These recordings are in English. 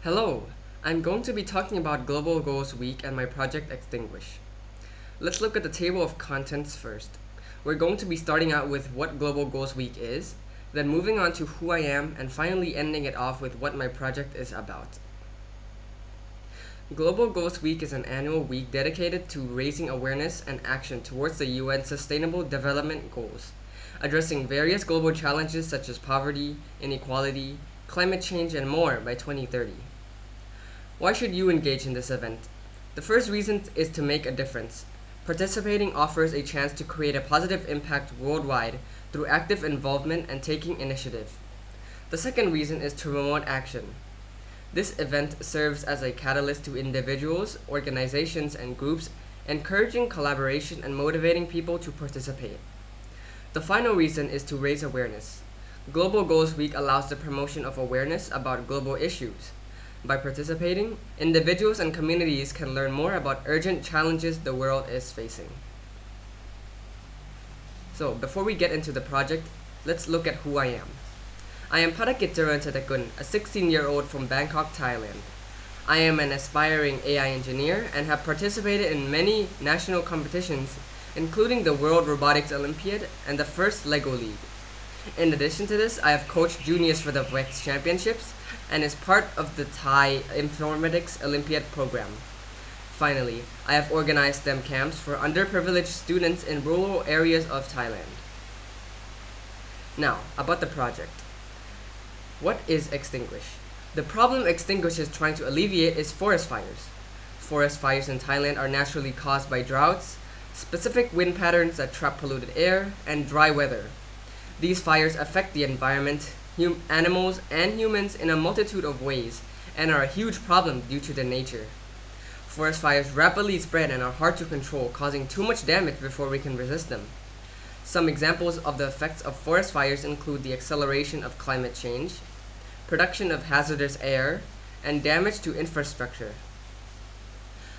Hello, I'm going to be talking about Global Goals Week and my project Extinguish. Let's look at the table of contents first. We're going to be starting out with what Global Goals Week is, then moving on to who I am, and finally ending it off with what my project is about. Global Goals Week is an annual week dedicated to raising awareness and action towards the UN Sustainable Development Goals, addressing various global challenges such as poverty, inequality, climate change, and more by 2030. Why should you engage in this event? The first reason is to make a difference. Participating offers a chance to create a positive impact worldwide through active involvement and taking initiative. The second reason is to promote action. This event serves as a catalyst to individuals, organizations, and groups, encouraging collaboration and motivating people to participate. The final reason is to raise awareness. Global Goals Week allows the promotion of awareness about global issues. By participating, individuals and communities can learn more about urgent challenges the world is facing. So, before we get into the project, let's look at who I am. I am Parakit Chatakun, a 16-year-old from Bangkok, Thailand. I am an aspiring AI engineer and have participated in many national competitions, including the World Robotics Olympiad and the first LEGO League. In addition to this, I have coached juniors for the WEX Championships and is part of the Thai Informatics Olympiad program. Finally, I have organized STEM camps for underprivileged students in rural areas of Thailand. Now, about the project. What is Extinguish? The problem Extinguish is trying to alleviate is forest fires. Forest fires in Thailand are naturally caused by droughts, specific wind patterns that trap polluted air, and dry weather. These fires affect the environment, animals, and humans in a multitude of ways, and are a huge problem due to their nature. Forest fires rapidly spread and are hard to control, causing too much damage before we can resist them. Some examples of the effects of forest fires include the acceleration of climate change, production of hazardous air, and damage to infrastructure.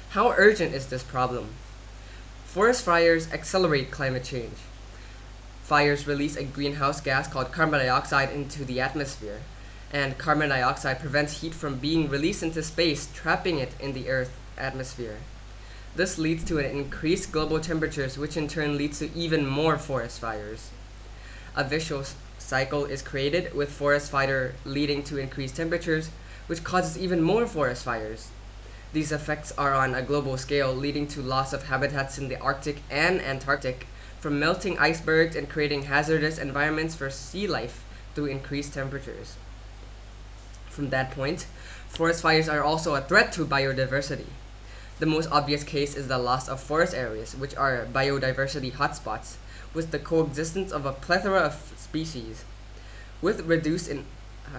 How urgent is this problem? Forest fires accelerate climate change. Fires release a greenhouse gas called carbon dioxide into the atmosphere, and carbon dioxide prevents heat from being released into space, trapping it in the Earth's atmosphere. This leads to an increased global temperatures, which in turn leads to even more forest fires. A vicious cycle is created with forest fire leading to increased temperatures, which causes even more forest fires. These effects are on a global scale, leading to loss of habitats in the Arctic and Antarctic, from melting icebergs and creating hazardous environments for sea life through increased temperatures. From that point, forest fires are also a threat to biodiversity. The most obvious case is the loss of forest areas, which are biodiversity hotspots, with the coexistence of a plethora of species. With reduced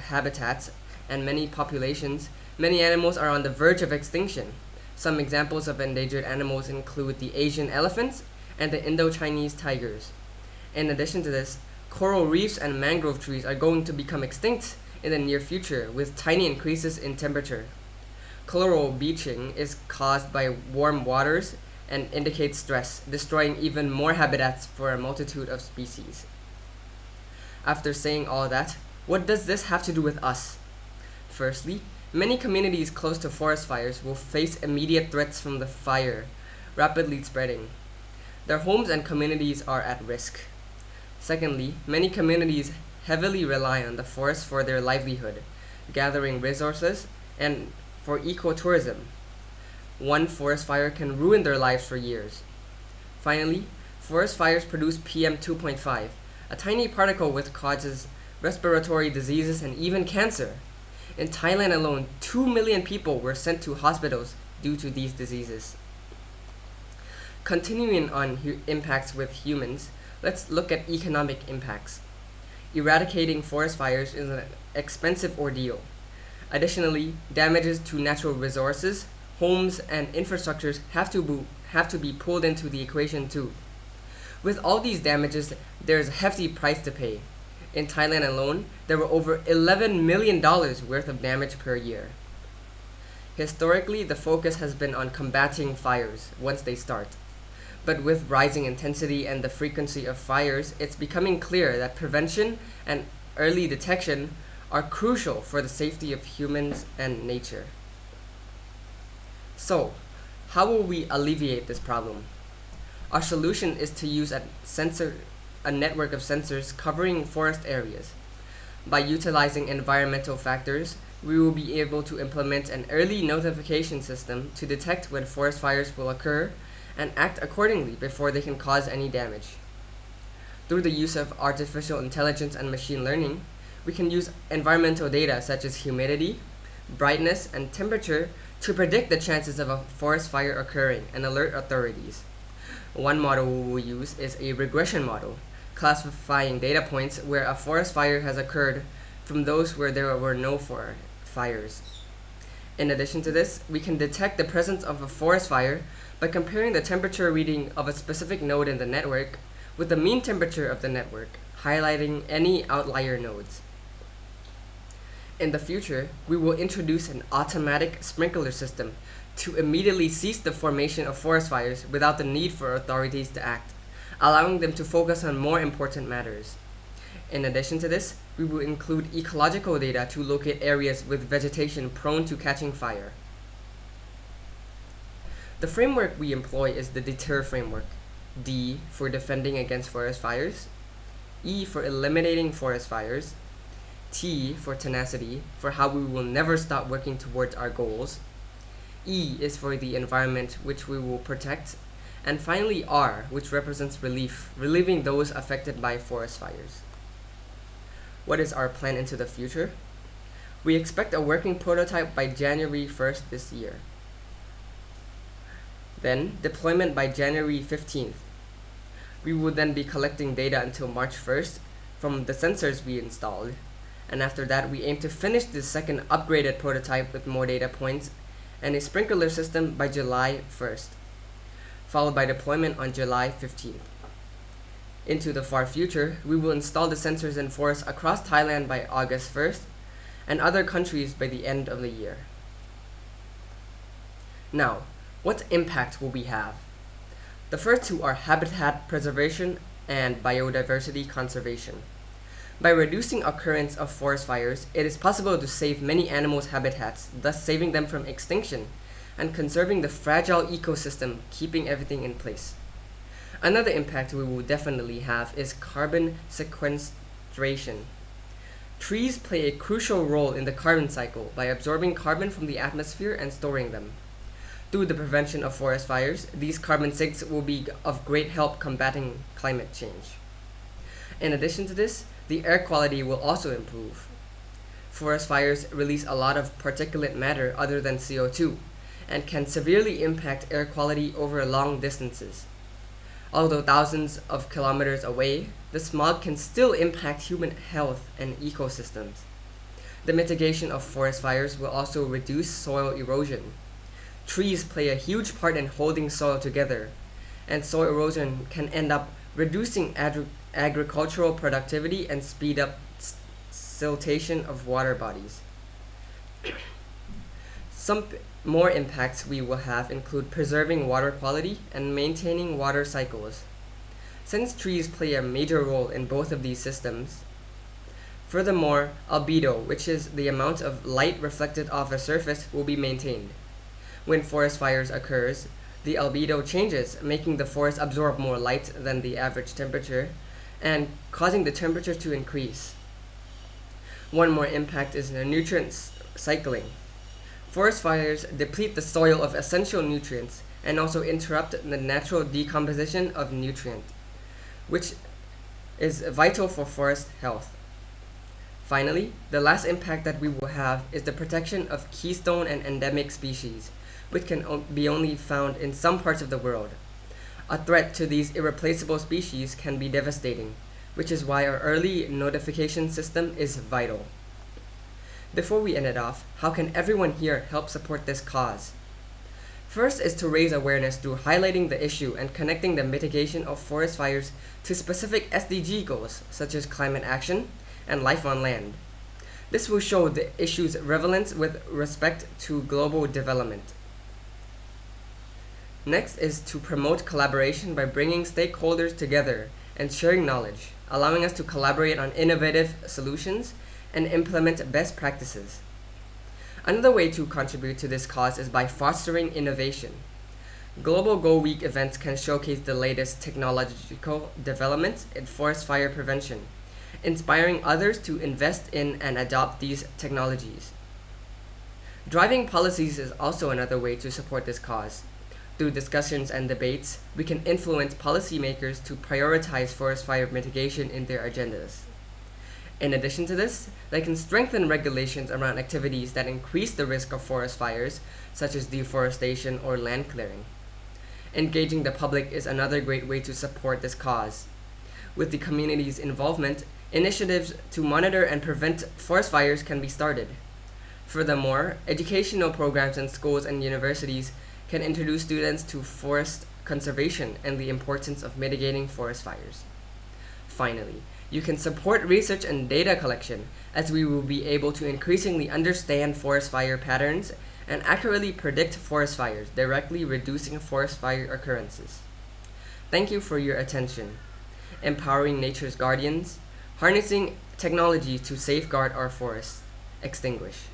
habitats and many populations, many animals are on the verge of extinction. Some examples of endangered animals include the Asian elephants and the Indo-Chinese tigers. In addition to this, coral reefs and mangrove trees are going to become extinct in the near future with tiny increases in temperature. Coral bleaching is caused by warm waters and indicates stress, destroying even more habitats for a multitude of species. After saying all that, what does this have to do with us? Firstly, many communities close to forest fires will face immediate threats from the fire rapidly spreading. Their homes and communities are at risk. Secondly, many communities heavily rely on the forest for their livelihood, gathering resources, and for ecotourism. One forest fire can ruin their lives for years. Finally, forest fires produce PM 2.5, a tiny particle which causes respiratory diseases and even cancer. In Thailand alone, 2 million people were sent to hospitals due to these diseases. Continuing on impacts with humans, let's look at economic impacts. Eradicating forest fires is an expensive ordeal. Additionally, damages to natural resources, homes, and infrastructures have to be pulled into the equation too. With all these damages, there is a hefty price to pay. In Thailand alone, there were over $11 million worth of damage per year. Historically, the focus has been on combating fires once they start. But with rising intensity and the frequency of fires, it's becoming clear that prevention and early detection are crucial for the safety of humans and nature. So, how will we alleviate this problem? Our solution is to use a network of sensors covering forest areas. By utilizing environmental factors, we will be able to implement an early notification system to detect when forest fires will occur and act accordingly before they can cause any damage. Through the use of artificial intelligence and machine learning, we can use environmental data such as humidity, brightness, and temperature to predict the chances of a forest fire occurring and alert authorities. One model we will use is a regression model, classifying data points where a forest fire has occurred from those where there were no fires. In addition to this, we can detect the presence of a forest fire by comparing the temperature reading of a specific node in the network with the mean temperature of the network, highlighting any outlier nodes. In the future, we will introduce an automatic sprinkler system to immediately cease the formation of forest fires without the need for authorities to act, allowing them to focus on more important matters. In addition to this, we will include ecological data to locate areas with vegetation prone to catching fire. The framework we employ is the DETER framework. D for defending against forest fires, E for eliminating forest fires, T for tenacity, for how we will never stop working towards our goals, E is for the environment which we will protect, and finally R, which represents relief, relieving those affected by forest fires. What is our plan into the future? We expect a working prototype by January 1st this year. Then, deployment by January 15th. We will then be collecting data until March 1st from the sensors we installed, and after that we aim to finish the second upgraded prototype with more data points and a sprinkler system by July 1st, followed by deployment on July 15th. Into the far future, we will install the sensors in forests across Thailand by August 1st and other countries by the end of the year. Now, what impact will we have? The first two are habitat preservation and biodiversity conservation. By reducing occurrence of forest fires, it is possible to save many animals' habitats, thus saving them from extinction and conserving the fragile ecosystem, keeping everything in place. Another impact we will definitely have is carbon sequestration. Trees play a crucial role in the carbon cycle by absorbing carbon from the atmosphere and storing them. Through the prevention of forest fires, these carbon sinks will be of great help combating climate change. In addition to this, the air quality will also improve. Forest fires release a lot of particulate matter other than CO2 and can severely impact air quality over long distances. Although thousands of kilometers away, the smog can still impact human health and ecosystems. The mitigation of forest fires will also reduce soil erosion. Trees play a huge part in holding soil together, and soil erosion can end up reducing agricultural productivity and speed up siltation of water bodies. Some more impacts we will have include preserving water quality and maintaining water cycles, since trees play a major role in both of these systems. Furthermore, albedo, which is the amount of light reflected off a surface, will be maintained. When forest fires occurs, the albedo changes, making the forest absorb more light than the average temperature, and causing the temperature to increase. One more impact is the nutrient cycling. Forest fires deplete the soil of essential nutrients and also interrupt the natural decomposition of nutrients, which is vital for forest health. Finally, the last impact that we will have is the protection of keystone and endemic species, which can be only found in some parts of the world. A threat to these irreplaceable species can be devastating, which is why our early notification system is vital. Before we end it off, how can everyone here help support this cause? First is to raise awareness through highlighting the issue and connecting the mitigation of forest fires to specific SDG goals, such as climate action and life on land. This will show the issue's relevance with respect to global development. Next is to promote collaboration by bringing stakeholders together and sharing knowledge, allowing us to collaborate on innovative solutions and implement best practices. Another way to contribute to this cause is by fostering innovation. Global Go Week events can showcase the latest technological developments in forest fire prevention, inspiring others to invest in and adopt these technologies. Driving policies is also another way to support this cause. Through discussions and debates, we can influence policymakers to prioritize forest fire mitigation in their agendas. In addition to this, they can strengthen regulations around activities that increase the risk of forest fires, such as deforestation or land clearing. Engaging the public is another great way to support this cause. With the community's involvement, initiatives to monitor and prevent forest fires can be started. Furthermore, educational programs in schools and universities can introduce students to forest conservation and the importance of mitigating forest fires. Finally, you can support research and data collection, as we will be able to increasingly understand forest fire patterns and accurately predict forest fires, directly reducing forest fire occurrences. Thank you for your attention. Empowering nature's guardians, harnessing technology to safeguard our forests. Extinguish.